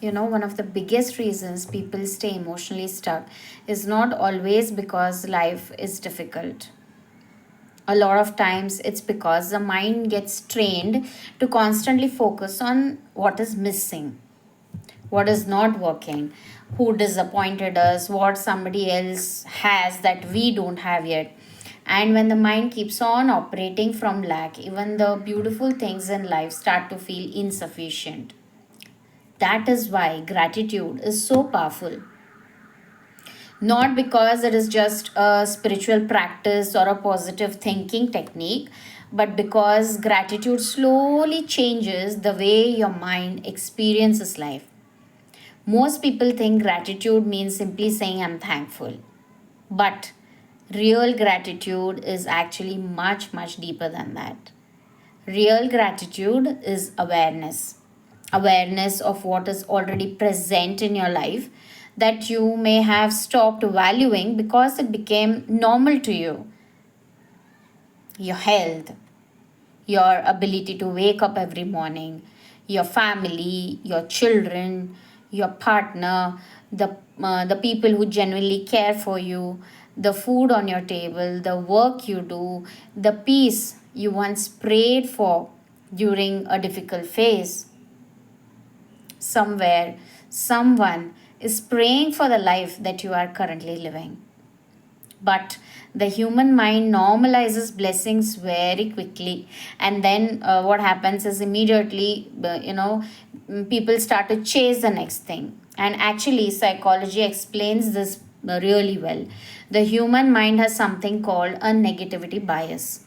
One of the biggest reasons people stay emotionally stuck is not always because life is difficult. A lot of times it's because the mind gets trained to constantly focus on what is missing, what is not working, who disappointed us, what somebody else has that we don't have yet. And when the mind keeps on operating from lack, even the beautiful things in life start to feel insufficient. That is why gratitude is so powerful. Not because it is just a spiritual practice or a positive thinking technique, but because gratitude slowly changes the way your mind experiences life. Most people think gratitude means simply saying, I'm thankful. But real gratitude is actually much, much deeper than that. Real gratitude is awareness of what is already present in your life that you may have stopped valuing because it became normal to you. Your health, your ability to wake up every morning, your family, your children, your partner, the people who genuinely care for you, the food on your table, the work you do, the peace you once prayed for during a difficult phase. Somewhere, someone is praying for the life that you are currently living. But the human mind normalizes blessings very quickly, and then what happens is immediately, people start to chase the next thing. And actually, psychology explains this really well. The human mind has something called a negativity bias,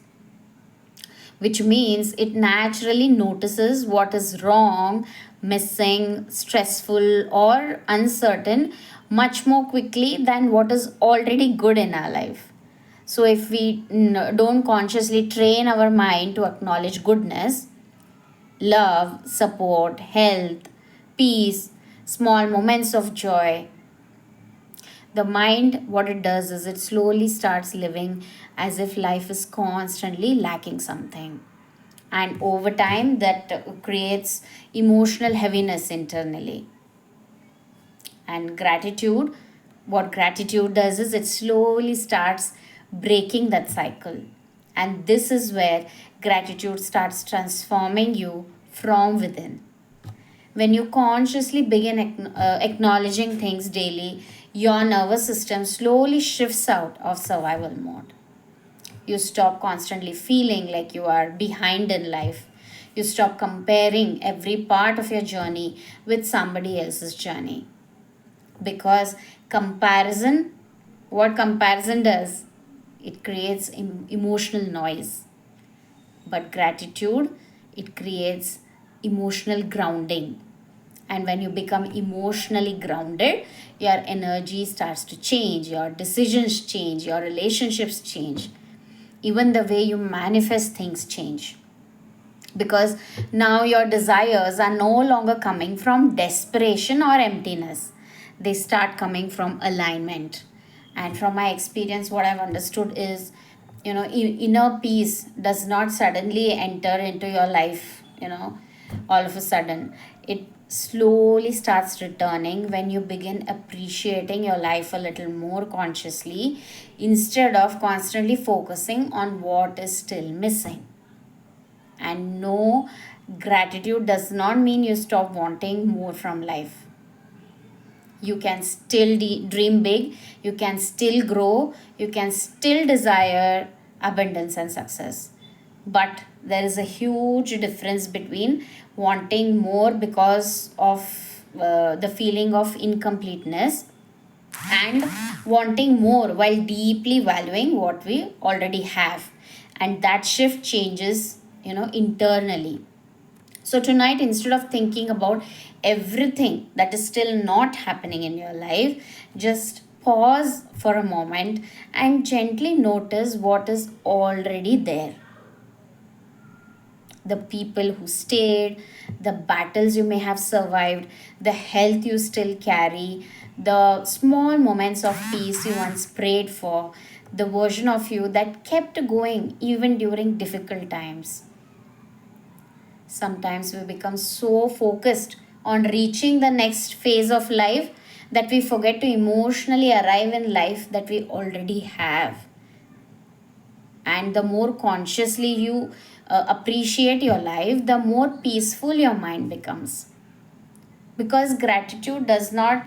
which means it naturally notices what is wrong, missing, stressful, or uncertain much more quickly than what is already good in our life. So, if we don't consciously train our mind to acknowledge goodness, love, support, health, peace, small moments of joy, the mind, what it does is it slowly starts living as if life is constantly lacking something. And over time, that creates emotional heaviness internally. And gratitude, what gratitude does is it slowly starts breaking that cycle. And this is where gratitude starts transforming you from within. When you consciously begin acknowledging things daily, your nervous system slowly shifts out of survival mode. You stop constantly feeling like you are behind in life. You stop comparing every part of your journey with somebody else's journey. Because comparison, what comparison does, it creates emotional noise. But gratitude, it creates emotional grounding. And when you become emotionally grounded, your energy starts to change, your decisions change, your relationships change, even the way you manifest things change. Because now your desires are no longer coming from desperation or emptiness, they start coming from alignment. And from my experience, what I've understood is, inner peace does not suddenly enter into your life, all of a sudden. It slowly starts returning when you begin appreciating your life a little more consciously instead of constantly focusing on what is still missing. And no, gratitude does not mean you stop wanting more from life. You can still dream big, you can still grow, you can still desire abundance and success. But there is a huge difference between wanting more because of the feeling of incompleteness and wanting more while deeply valuing what we already have. And that shift changes, internally. So tonight, instead of thinking about everything that is still not happening in your life, just pause for a moment and gently notice what is already there. The people who stayed, the battles you may have survived, the health you still carry, the small moments of peace you once prayed for, the version of you that kept going even during difficult times. Sometimes we become so focused on reaching the next phase of life that we forget to emotionally arrive in life that we already have. And the more consciously you appreciate your life, the more peaceful your mind becomes. Because gratitude does not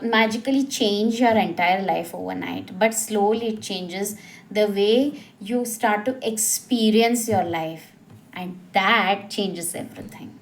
magically change your entire life overnight, but slowly it changes the way you start to experience your life, and that changes everything.